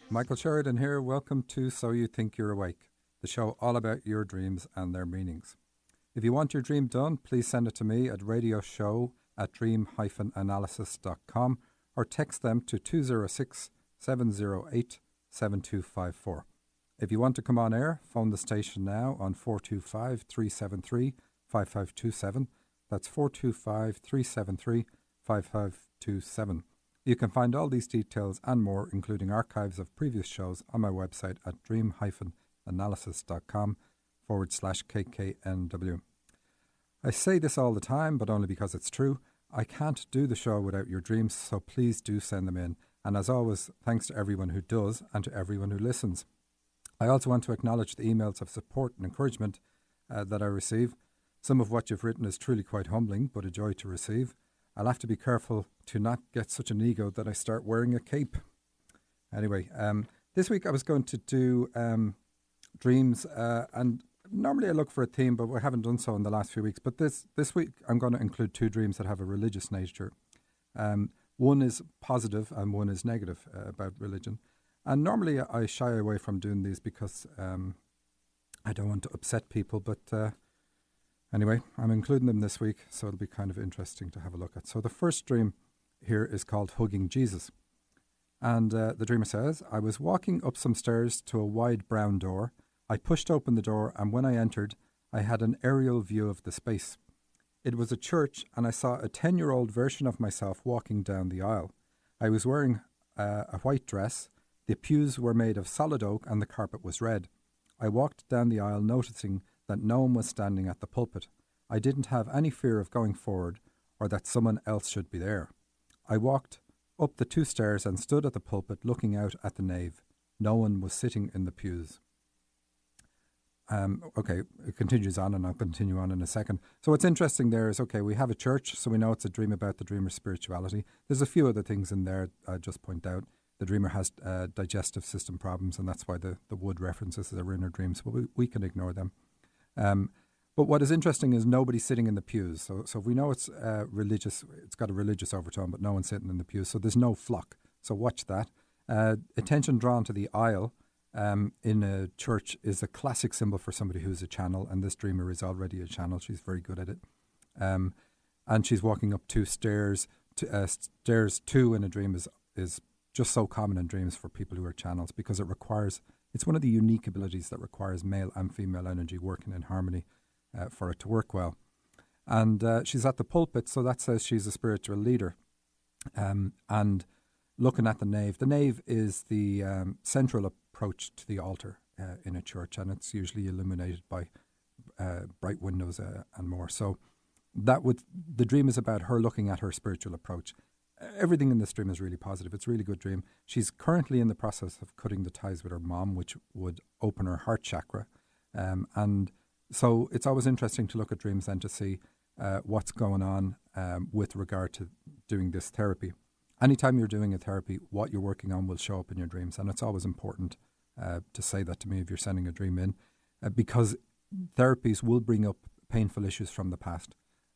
Michael Sheridan here. Welcome to So You Think You're Awake, the show all about your dreams and their meanings. If you want your dream done, please send it to me at radioshow@dream-analysis.com or text them to 206 708 7254. If you want to come on air, phone the station now on 425 373 5527. That's 425 373 5527. You can find all these details and more, including archives of previous shows, on my website at dream-analysis.com/KKNW. I say this all the time, but only because it's true. I can't do the show without your dreams, so please do send them in. And as always, thanks to everyone who does and to everyone who listens. I also want to acknowledge the emails of support and encouragement that I receive. Some of what you've written is truly quite humbling, but a joy to receive. I'll have to be careful to not get such an ego that I start wearing a cape. Anyway, this week I was going to do dreams, and normally I look for a theme, but we haven't done so in the last few weeks. But this week I'm going to include two dreams that have a religious nature. One is positive and one is negative about religion. And normally I shy away from doing these because I don't want to upset people, but anyway, I'm including them this week, so it'll be kind of interesting to have a look at. So the first dream here is called Hugging Jesus. And the dreamer says, I was walking up some stairs to a wide brown door. I pushed open the door, and when I entered, I had an aerial view of the space. It was a church, and I saw a 10-year-old version of myself walking down the aisle. I was wearing a white dress. The pews were made of solid oak, and the carpet was red. I walked down the aisle, noticing that no one was standing at the pulpit. I didn't have any fear of going forward or that someone else should be there. I walked up the 2 stairs and stood at the pulpit looking out at the nave. No one was sitting in the pews. Okay, it continues on, and I'll continue on in a second. So what's interesting there is, okay, we have a church, so we know it's a dream about the dreamer's spirituality. There's a few other things in there I'll just point out. The dreamer has digestive system problems, and that's why the wood references are in her dreams, but we can ignore them. But what is interesting is nobody's sitting in the pews. So if we know it's religious, it's got a religious overtone, but no one's sitting in the pews. So there's no flock. So watch that. Attention drawn to the aisle in a church is a classic symbol for somebody who's a channel, and this dreamer is already a channel. She's very good at it. And she's walking up 2 stairs. Stairs 2 in a dream is just so common in dreams for people who are channels because it's one of the unique abilities that requires male and female energy working in harmony for it to work well. And she's at the pulpit, so that says she's a spiritual leader. And looking at the nave is the central approach to the altar in a church, and it's usually illuminated by bright windows and more. So the dream is about her looking at her spiritual approach. Everything in this dream is really positive. It's a really good dream. She's currently in the process of cutting the ties with her mom, which would open her heart chakra. And so it's always interesting to look at dreams and to see what's going on with regard to doing this therapy. Anytime you're doing a therapy, what you're working on will show up in your dreams. And it's always important to say that to me if you're sending a dream in, because therapies will bring up painful issues from the past.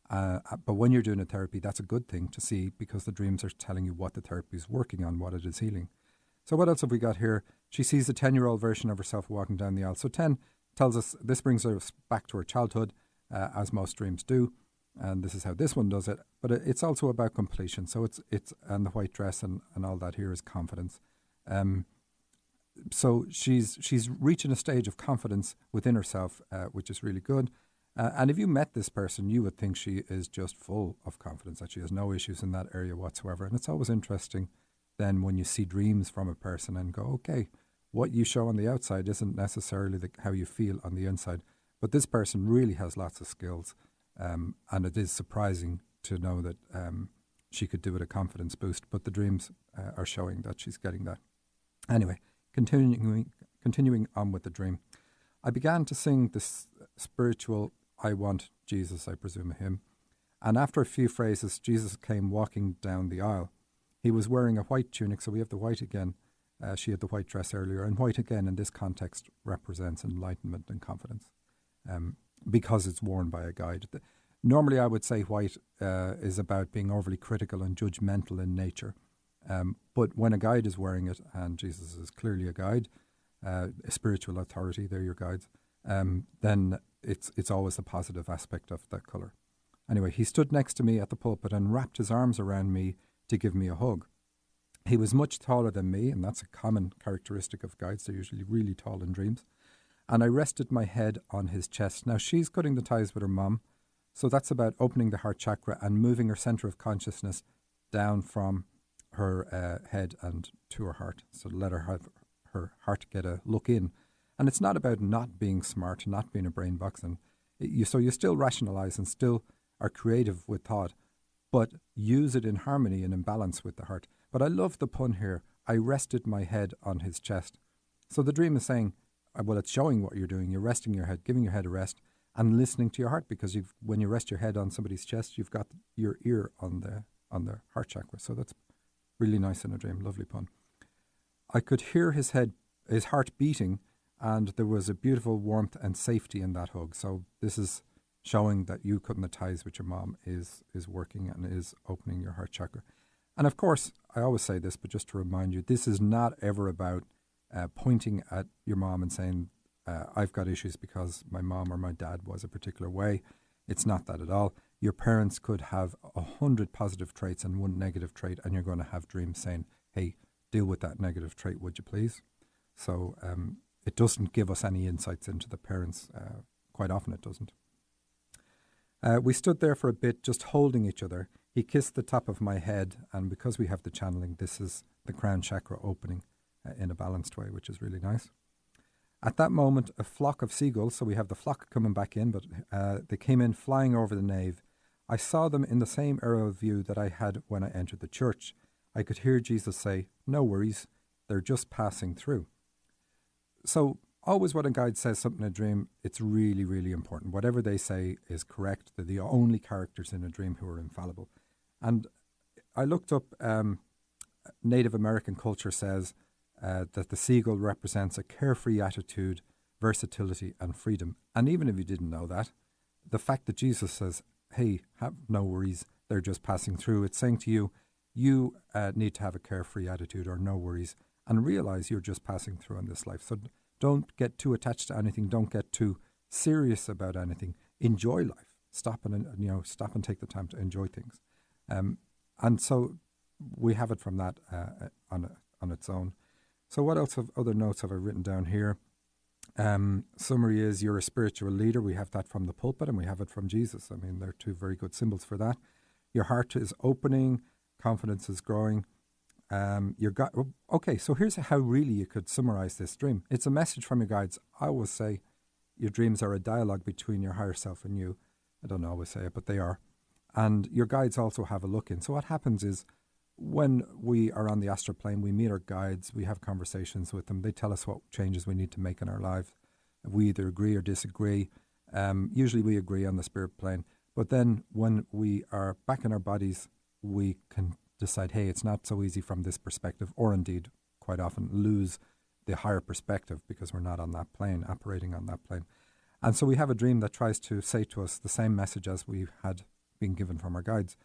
But when you're doing a therapy, that's a good thing to see because the dreams are telling you what the therapy is working on, what it is healing. So what else have we got here? She sees a 10-year-old version of herself walking down the aisle. So 10 tells us, this brings us back to her childhood, as most dreams do. And this is how this one does it. But it's also about completion. So it's and the white dress and all that here is confidence. So she's reaching a stage of confidence within herself, which is really good. And if you met this person, you would think she is just full of confidence, that she has no issues in that area whatsoever. And it's always interesting then when you see dreams from a person and go, okay, what you show on the outside isn't necessarily how you feel on the inside. But this person really has lots of skills. And it is surprising to know that she could do it a confidence boost. But the dreams are showing that she's getting that. Anyway, continuing on with the dream. I began to sing this spiritual I Want Jesus, I presume, a hymn. And after a few phrases, Jesus came walking down the aisle. He was wearing a white tunic, so we have the white again. She had the white dress earlier, and white again in this context represents enlightenment and confidence because it's worn by a guide. Normally I would say white is about being overly critical and judgmental in nature. But when a guide is wearing it, and Jesus is clearly a guide, a spiritual authority, they're your guides, then it's always the positive aspect of that colour. Anyway, he stood next to me at the pulpit and wrapped his arms around me to give me a hug. He was much taller than me, and that's a common characteristic of guides. They're usually really tall in dreams. And I rested my head on his chest. Now, she's cutting the ties with her mum, so that's about opening the heart chakra and moving her centre of consciousness down from her head and to her heart. So let her have her heart get a look in. And it's not about not being smart, not being a brain box. And so you still rationalise and still are creative with thought, but use it in harmony and in balance with the heart. But I love the pun here. I rested my head on his chest. So the dream is saying, well, it's showing what you're doing. You're resting your head, giving your head a rest, and listening to your heart, because when you rest your head on somebody's chest, you've got your ear on the heart chakra. So that's really nice in a dream. Lovely pun. I could hear his heart beating, and there was a beautiful warmth and safety in that hug. So this is showing that you cutting the ties with your mom is working and is opening your heart chakra. And of course, I always say this, but just to remind you, this is not ever about pointing at your mom and saying, I've got issues because my mom or my dad was a particular way. It's not that at all. Your parents could have 100 positive traits and one negative trait, and you're going to have dreams saying, hey, deal with that negative trait, would you please? So it doesn't give us any insights into the parents. Quite often it doesn't. We stood there for a bit, just holding each other. He kissed the top of my head, and because we have the channeling, this is the crown chakra opening in a balanced way, which is really nice. At that moment, a flock of seagulls, so we have the flock coming back in, but they came in flying over the nave. I saw them in the same area of view that I had when I entered the church. I could hear Jesus say, no worries, they're just passing through. So always when a guide says something in a dream, it's really, really important. Whatever they say is correct. They're the only characters in a dream who are infallible. And I looked up, Native American culture says that the seagull represents a carefree attitude, versatility and freedom. And even if you didn't know that, the fact that Jesus says, hey, have no worries, they're just passing through, it's saying to you, you need to have a carefree attitude or no worries and realize you're just passing through in this life. So don't get too attached to anything. Don't get too serious about anything. Enjoy life. Stop and take the time to enjoy things. And so we have it from that on its own. So what else other notes have I written down here? Summary is you're a spiritual leader. We have that from the pulpit and we have it from Jesus. I mean, they're two very good symbols for that. Your heart is opening. Confidence is growing. Okay, so here's how really you could summarize this dream. It's a message from your guides. I always say your dreams are a dialogue between your higher self and you. I don't always say it, but they are. And your guides also have a look in. So what happens is when we are on the astral plane, we meet our guides, we have conversations with them. They tell us what changes we need to make in our lives. We either agree or disagree. Usually we agree on the spirit plane. But then when we are back in our bodies, we can decide, hey, it's not so easy from this perspective, or indeed quite often lose the higher perspective because we're not on that plane, operating on that plane. And so we have a dream that tries to say to us the same message as we had been given from our guides.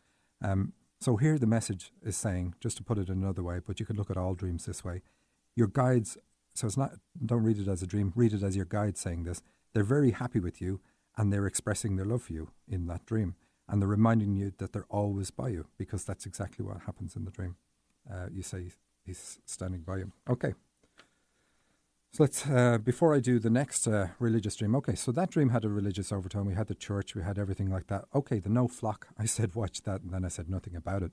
So here the message is saying, just to put it another way, but you could look at all dreams this way, your guides, so it's not, don't read it as a dream, read it as your guides saying this. They're very happy with you and they're expressing their love for you in that dream. And they're reminding you that they're always by you, because that's exactly what happens in the dream. You say he's standing by you. Okay. So let's, before I do the next religious dream, okay, so that dream had a religious overtone. We had the church, we had everything like that. Okay, the no flock, I said, watch that, and then I said nothing about it.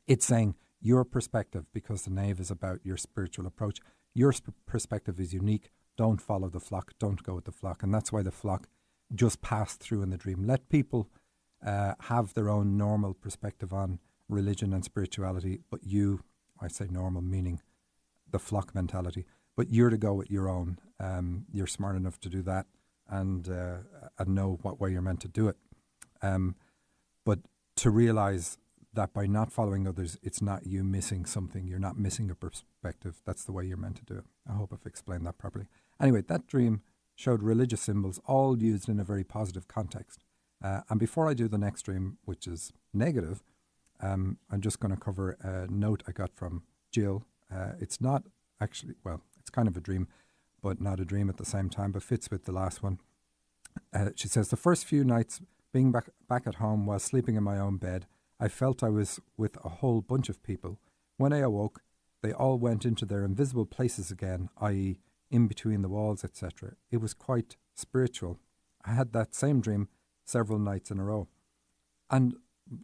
It's saying your perspective, because the nave is about your spiritual approach. Your perspective is unique. Don't follow the flock. Don't go with the flock. And that's why the flock just passed through in the dream. Let people have their own normal perspective on religion and spirituality, but you, I say normal meaning the flock mentality, but you're to go with your own. You're smart enough to do that and know what way you're meant to do it. But to realize that by not following others, it's not you missing something. You're not missing a perspective. That's the way you're meant to do it. I hope I've explained that properly. Anyway, that dream showed religious symbols, all used in a very positive context. And before I do the next dream, which is negative, I'm just going to cover a note I got from Jill. It's not actually, well, it's kind of a dream, but not a dream at the same time, but fits with the last one. She says, the first few nights being back at home while sleeping in my own bed, I felt I was with a whole bunch of people. When I awoke, they all went into their invisible places again, i.e. in between the walls, etc. It was quite spiritual. I had that same dream several nights in a row. And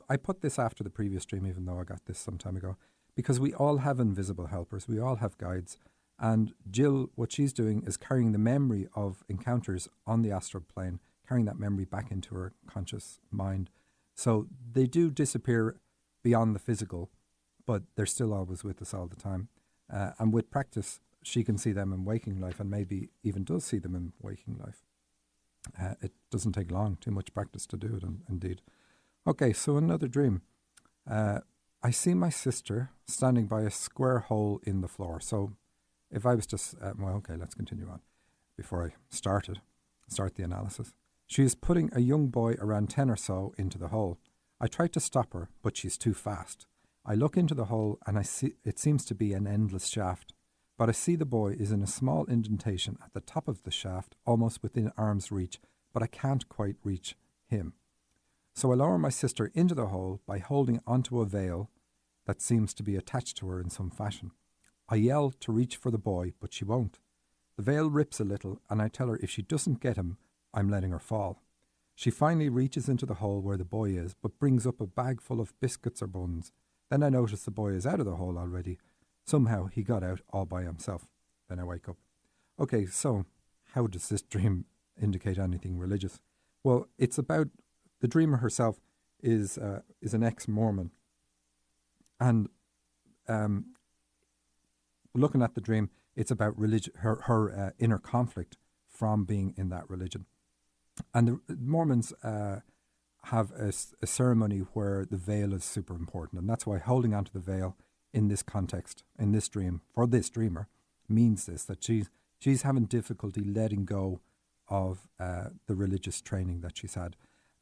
I put this after the previous dream, even though I got this some time ago, because we all have invisible helpers. We all have guides. And Jill, what she's doing is carrying the memory of encounters on the astral plane, carrying that memory back into her conscious mind. So they do disappear beyond the physical, but they're still always with us all the time. And with practice, she can see them in waking life, and maybe even does see them in waking life. It doesn't take long, too much practice to do it, indeed. Okay, so another dream. I see my sister standing by a square hole in the floor. So if I was to, let's continue on before I start the analysis. She is putting a young boy around 10 or so into the hole. I try to stop her, but she's too fast. I look into the hole and I see it seems to be an endless shaft, but I see the boy is in a small indentation at the top of the shaft, almost within arm's reach, but I can't quite reach him. So I lower my sister into the hole by holding onto a veil that seems to be attached to her in some fashion. I yell to reach for the boy, but she won't. The veil rips a little, and I tell her if she doesn't get him, I'm letting her fall. She finally reaches into the hole where the boy is, but brings up a bag full of biscuits or buns. Then I notice the boy is out of the hole already. Somehow he got out all by himself. Then I wake up. Okay, so how does this dream indicate anything religious? Well, it's about the dreamer herself is an ex-Mormon, and looking at the dream, it's about religion, her inner conflict from being in that religion. And the Mormons have a ceremony where the veil is super important, and that's why holding onto the veil in this context, in this dream, for this dreamer, means this, that she's having difficulty letting go of the religious training that she's had.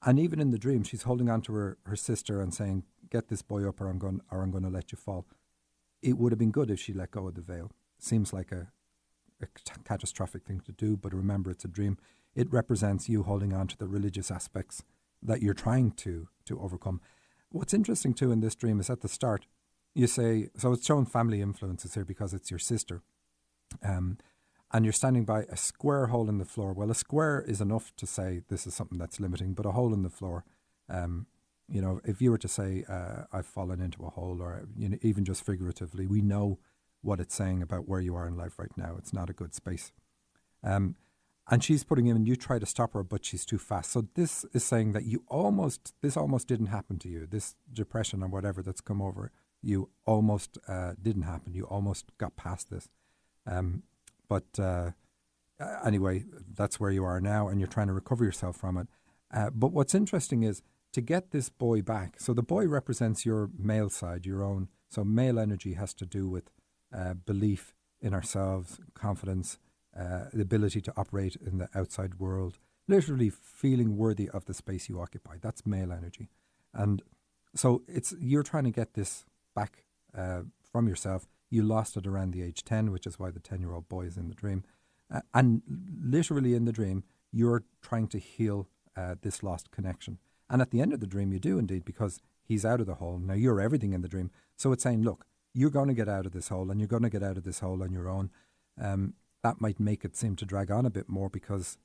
And even in the dream, she's holding on to her sister and saying, get this boy up or I'm going to let you fall. It would have been good if she let go of the veil. Seems like a catastrophic thing to do, but remember, it's a dream. It represents you holding on to the religious aspects that you're trying to overcome. What's interesting too in this dream is at the start, you say, so it's showing family influences here because it's your sister. And you're standing by a square hole in the floor. Well, a square is enough to say this is something that's limiting, but a hole in the floor, if you were to say, I've fallen into a hole, or even just figuratively, we know what it's saying about where you are in life right now. It's not a good space. And she's putting in, and you try to stop her, but she's too fast. So this is saying that this almost didn't happen to you. This depression or whatever that's come over you almost didn't happen. You almost got past this. But anyway, that's where you are now, and you're trying to recover yourself from it. But what's interesting is to get this boy back. So the boy represents your male side, your own. So male energy has to do with belief in ourselves, confidence, the ability to operate in the outside world, literally feeling worthy of the space you occupy. That's male energy. And so you're trying to get this back from yourself. You lost it around the age 10, which is why the 10-year-old boy is in the dream. And literally in the dream, you're trying to heal this lost connection. And at the end of the dream, you do indeed, because he's out of the hole. Now, you're everything in the dream. So it's saying, look, you're going to get out of this hole, and you're going to get out of this hole on your own. That might make it seem to drag on a bit more because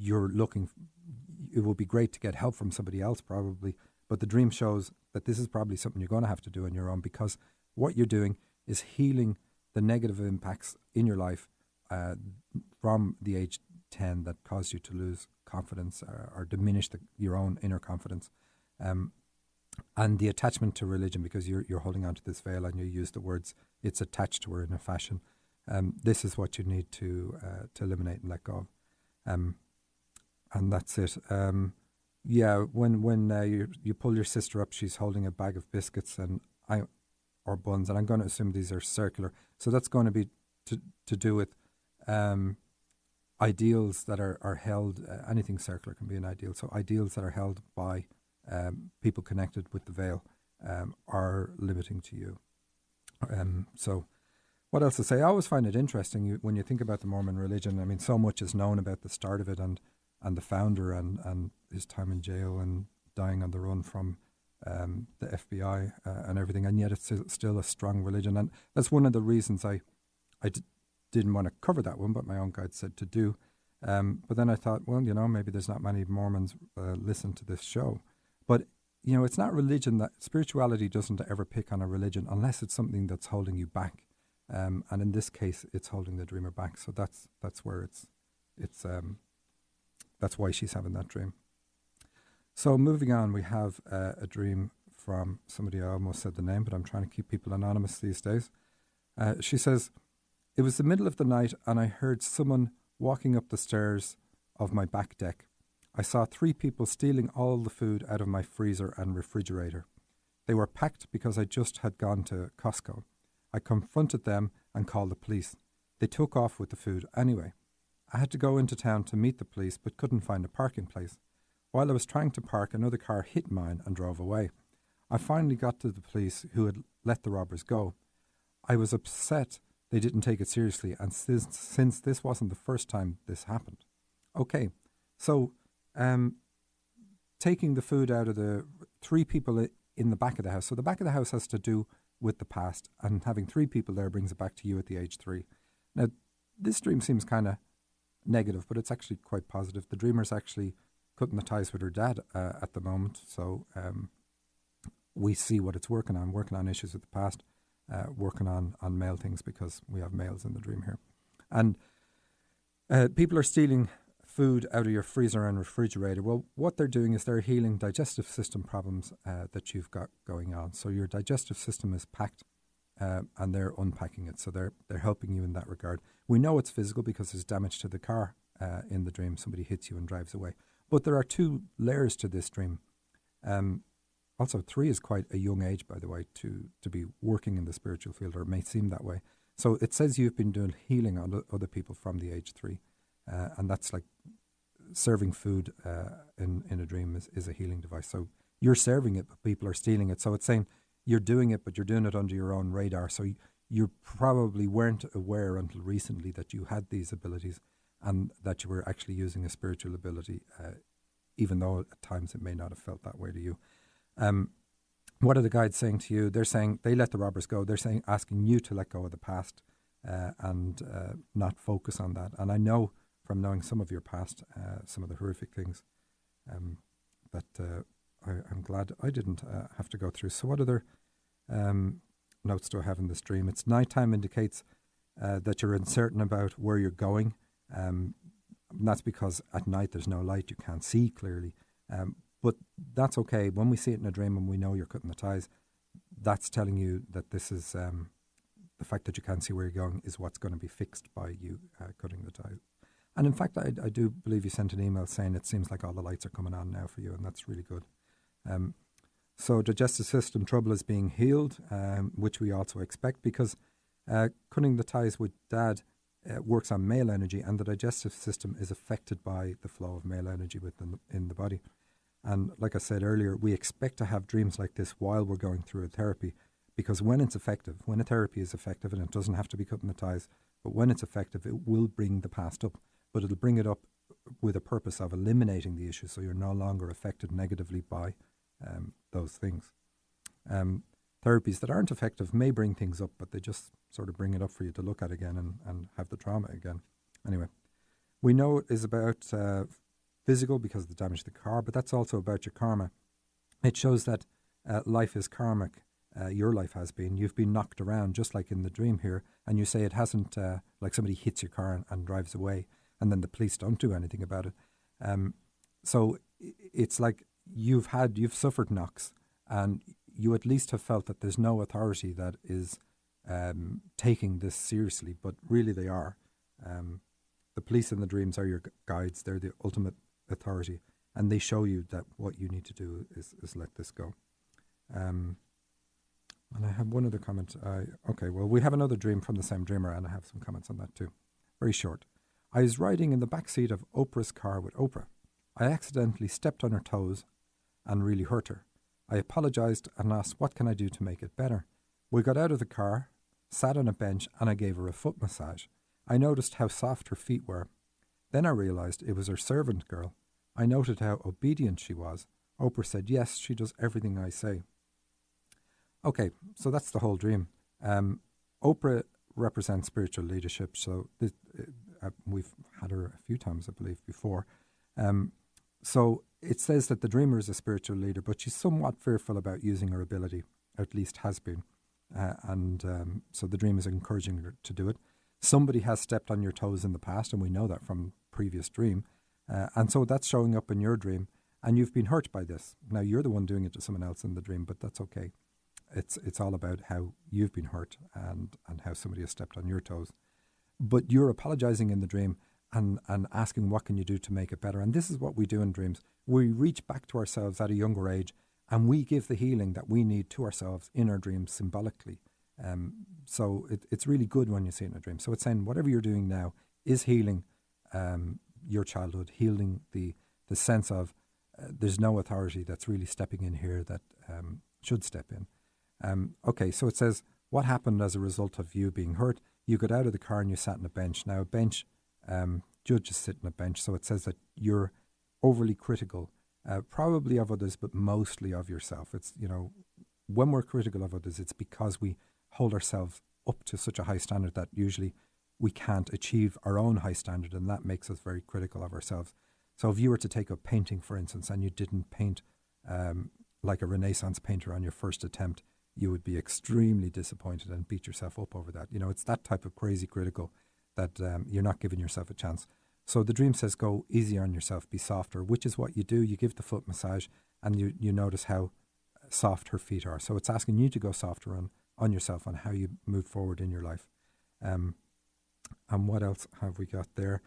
it would be great to get help from somebody else probably. But the dream shows that this is probably something you're going to have to do on your own, because what you're doing is healing the negative impacts in your life from the age 10 that caused you to lose confidence or diminish your own inner confidence. And the attachment to religion, because you're holding on to this veil and you use the words, it's attached to her in a fashion. This is what you need to eliminate and let go of. And that's it. When you pull your sister up, she's holding a bag of biscuits or buns, and I'm going to assume these are circular. So that's going to be to do with ideals that are held. Anything circular can be an ideal. So ideals that are held by people connected with the veil. are limiting to you. So what else to say? I always find it interesting when you think about the Mormon religion. I mean, so much is known about the start of it and the founder and his time in jail and dying on the run from the FBI and everything, and yet it's still a strong religion. And that's one of the reasons I didn't want to cover that one, but my own guide said to do. But then I thought, well, maybe there's not many Mormons listen to this show. But, it's not religion that spirituality doesn't ever pick on a religion unless it's something that's holding you back. And in this case, it's holding the dreamer back. So that's where that's why she's having that dream. So moving on, we have a dream from somebody. I almost said the name, but I'm trying to keep people anonymous these days. She says, "It was the middle of the night and I heard someone walking up the stairs of my back deck. I saw 3 people stealing all the food out of my freezer and refrigerator. They were packed because I just had gone to Costco. I confronted them and called the police. They took off with the food anyway. I had to go into town to meet the police but couldn't find a parking place. While I was trying to park, another car hit mine and drove away. I finally got to the police who had let the robbers go. I was upset they didn't take it seriously, and since this wasn't the first time this happened." Okay, so taking the food out of the 3 people in the back of the house. So the back of the house has to do with the past, and having 3 people there brings it back to you at the age 3. Now, this dream seems kind of negative, but it's actually quite positive. The dreamer's actually cutting the ties with her dad at the moment, so we see what it's working on issues of the past, working on male things, because we have males in the dream here. And people are stealing food out of your freezer and refrigerator. Well, what they're doing is they're healing digestive system problems that you've got going on. So your digestive system is packed, and they're unpacking it. So they're helping you in that regard. We know it's physical because there's damage to the car in the dream. Somebody hits you and drives away. But there are 2 layers to this dream. Also, 3 is quite a young age, by the way, to be working in the spiritual field, or it may seem that way. So it says you've been doing healing on other people from the age 3. And that's like serving food in a dream is a healing device. So you're serving it, but people are stealing it. So it's saying you're doing it, but you're doing it under your own radar. So you probably weren't aware until recently that you had these abilities and that you were actually using a spiritual ability, even though at times it may not have felt that way to you. What are the guides saying to you? They're saying they let the robbers go. They're saying asking you to let go of the past and not focus on that. And I know from knowing some of your past, some of the horrific things, that I'm glad I didn't have to go through. So what other notes do I have in this dream? It's nighttime indicates that you're uncertain about where you're going. And that's because at night there's no light, you can't see clearly. But that's okay. When we see it in a dream and we know you're cutting the ties, that's telling you that this is the fact that you can't see where you're going is what's going to be fixed by you cutting the ties. And in fact, I do believe you sent an email saying it seems like all the lights are coming on now for you, and that's really good. So digestive system trouble is being healed, which we also expect, because cutting the ties with dad works on male energy, and the digestive system is affected by the flow of male energy in the body. And like I said earlier, we expect to have dreams like this while we're going through a therapy, because when it's effective, when a therapy is effective, and it doesn't have to be cutting the ties, but when it's effective, it will bring the past up, but it'll bring it up with a purpose of eliminating the issue, so you're no longer affected negatively by those things. Therapies that aren't effective may bring things up, but they just sort of bring it up for you to look at again and have the trauma again. Anyway, we know it is about physical because of the damage to the car, but that's also about your karma. It shows that life is karmic. Your life has been. You've been knocked around, just like in the dream here, and you say it hasn't, like somebody hits your car and drives away, and then the police don't do anything about it. So it's like you've suffered knocks, and you at least have felt that there's no authority that is taking this seriously, but really they are. The police in the dreams are your guides. They're the ultimate authority, and they show you that what you need to do is let this go. And I have one other comment. We have another dream from the same dreamer, and I have some comments on that too. Very short. I was riding in the back seat of Oprah's car with Oprah. I accidentally stepped on her toes and really hurt her. I apologized and asked, what can I do to make it better? We got out of the car, sat on a bench, and I gave her a foot massage. I noticed how soft her feet were. Then I realized it was her servant girl. I noted how obedient she was. Oprah said, yes, she does everything I say. Okay, so that's the whole dream. Oprah represents spiritual leadership, so we've had her a few times, I believe, before. So it says that the dreamer is a spiritual leader, but she's somewhat fearful about using her ability, or at least has been. So the dream is encouraging her to do it. Somebody has stepped on your toes in the past, and we know that from previous dream. And so that's showing up in your dream, and you've been hurt by this. Now, you're the one doing it to someone else in the dream, but that's okay. It's all about how you've been hurt and how somebody has stepped on your toes. But you're apologizing in the dream and asking, what can you do to make it better? And this is what we do in dreams. We reach back to ourselves at a younger age, and we give the healing that we need to ourselves in our dreams symbolically. So it's really good when you see it in a dream. So it's saying whatever you're doing now is healing your childhood, healing the sense of there's no authority that's really stepping in here that should step in. Okay, so it says, what happened as a result of you being hurt? You got out of the car and you sat on a bench. Now, a bench, judges sit on a bench, so it says that you're overly critical, probably of others, but mostly of yourself. It's, when we're critical of others, it's because we hold ourselves up to such a high standard that usually we can't achieve our own high standard, and that makes us very critical of ourselves. So if you were to take up painting, for instance, and you didn't paint like a Renaissance painter on your first attempt, you would be extremely disappointed and beat yourself up over that. It's that type of crazy critical that you're not giving yourself a chance. So the dream says go easy on yourself, be softer, which is what you do. You give the foot massage and you notice how soft her feet are. So it's asking you to go softer on yourself on how you move forward in your life. And what else have we got there?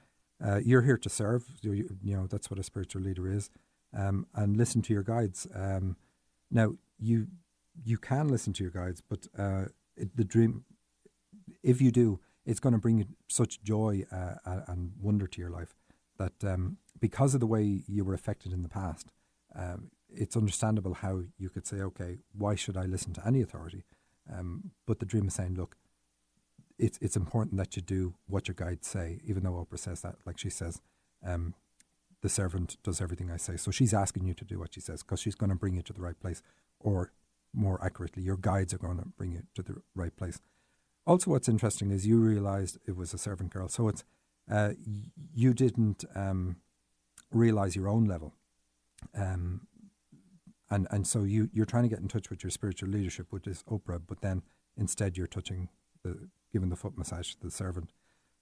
You're here to serve. That's what a spiritual leader is. And listen to your guides. Now, you can listen to your guides, but the dream, if you do, it's going to bring you such joy and wonder to your life that because of the way you were affected in the past, it's understandable how you could say, okay, why should I listen to any authority? But the dream is saying, look, it's important that you do what your guides say, even though Oprah says that, like she says, the servant does everything I say. So she's asking you to do what she says because she's going to bring you to the right place, or more accurately, your guides are going to bring you to the right place. Also, what's interesting is you realized it was a servant girl. So it's you didn't realize your own level. And so you're trying to get in touch with your spiritual leadership, which is Oprah, but then instead you're giving the foot massage to the servant.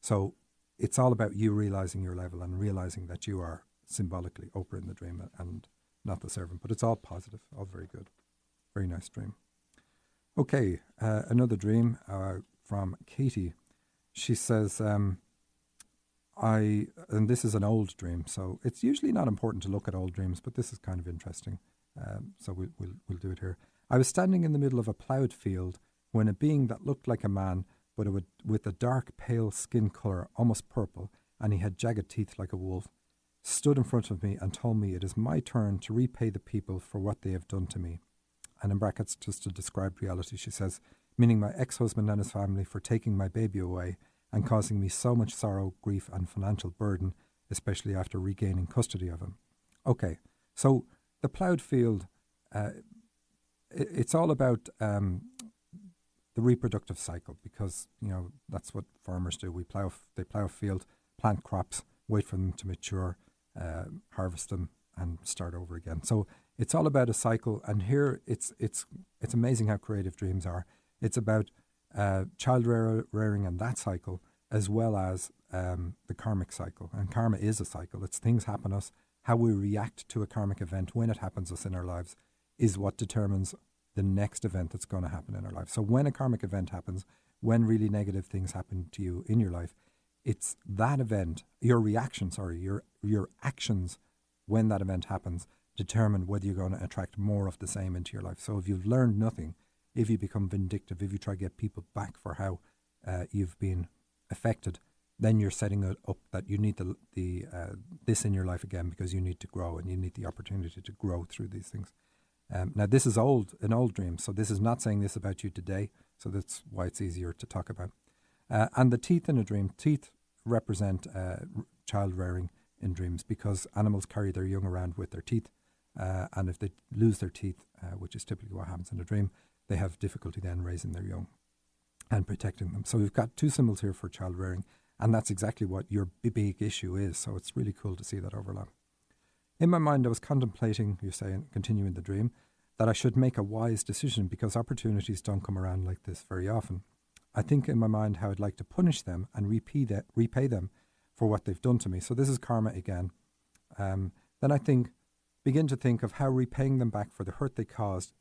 So it's all about you realizing your level and realizing that you are symbolically Oprah in the dream and not the servant. But it's all positive, all very good. Very nice dream. Okay, another dream from Katie. She says, and this is an old dream, so it's usually not important to look at old dreams, but this is kind of interesting. So we'll do it here. I was standing in the middle of a ploughed field when a being that looked like a man, but with a dark, pale skin colour, almost purple, and he had jagged teeth like a wolf, stood in front of me and told me it is my turn to repay the people for what they have done to me. And in brackets, just to describe reality, she says, meaning my ex-husband and his family for taking my baby away and causing me so much sorrow, grief and financial burden, especially after regaining custody of him. Okay, so the ploughed field, it's all about the reproductive cycle because, that's what farmers do. They plough a field, plant crops, wait for them to mature, harvest them and start over again. So it's all about a cycle, and here it's amazing how creative dreams are. It's about child rearing and that cycle, as well as the karmic cycle. And karma is a cycle. It's things happen to us. How we react to a karmic event when it happens to us in our lives is what determines the next event that's going to happen in our life. So when a karmic event happens, when really negative things happen to you in your life, it's that event, your actions when that event happens determine whether you're going to attract more of the same into your life. So if you've learned nothing, if you become vindictive, if you try to get people back for how you've been affected, then you're setting it up that you need this in your life again because you need to grow and you need the opportunity to grow through these things. Now, this is an old dream, so this is not saying this about you today, so that's why it's easier to talk about. And the teeth in a dream, teeth represent child rearing in dreams, because animals carry their young around with their teeth, and if they lose their teeth, which is typically what happens in a dream, they have difficulty then raising their young and protecting them. So we've got two symbols here for child rearing, and that's exactly what your big issue is, so it's really cool to see that overlap. In my mind, I was contemplating, you say, continuing the dream, that I should make a wise decision, because opportunities don't come around like this very often. I think in my mind how I'd like to punish them and repay them for what they've done to me. So this is karma again. Then I begin to think of how repaying them back for the hurt they caused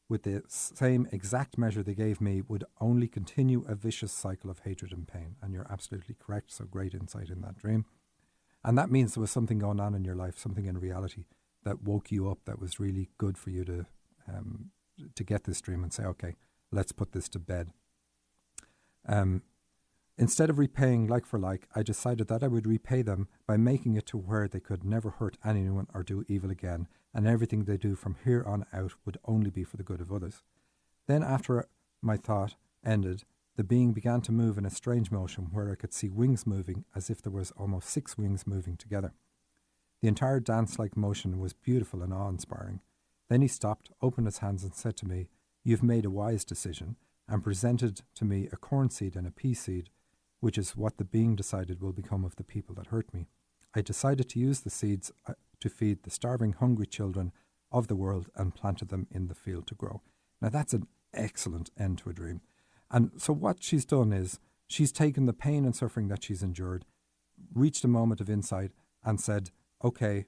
with the same exact measure they gave me would only continue a vicious cycle of hatred and pain. And you're absolutely correct. So great insight in that dream. And that means there was something going on in your life, something in reality that woke you up, that was really good for you to get this dream and say, okay, let's put this to bed. Instead of repaying like for like, I decided that I would repay them by making it to where they could never hurt anyone or do evil again, and everything they do from here on out would only be for the good of others. Then after my thought ended, the being began to move in a strange motion where I could see wings moving as if there was almost 6 wings moving together. The entire dance-like motion was beautiful and awe-inspiring. Then he stopped, opened his hands and said to me, "You've made a wise decision," and presented to me a corn seed and a pea seed, which is what the being decided will become of the people that hurt me. I decided to use the seeds to feed the starving, hungry children of the world and planted them in the field to grow. Now that's an excellent end to a dream. And so what she's done is she's taken the pain and suffering that she's endured, reached a moment of insight and said, okay,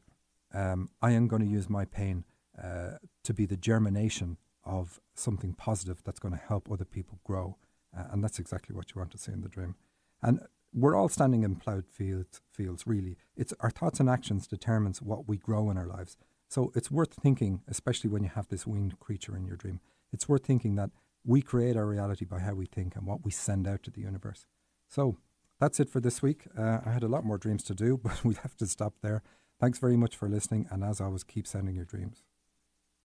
I am going to use my pain to be the germination of something positive that's going to help other people grow. And that's exactly what you want to see in the dream. And we're all standing in plowed fields, really. It's our thoughts and actions determines what we grow in our lives. So it's worth thinking, especially when you have this winged creature in your dream, it's worth thinking that we create our reality by how we think and what we send out to the universe. So that's it for this week. I had a lot more dreams to do, but we have to stop there. Thanks very much for listening. And as always, keep sending your dreams.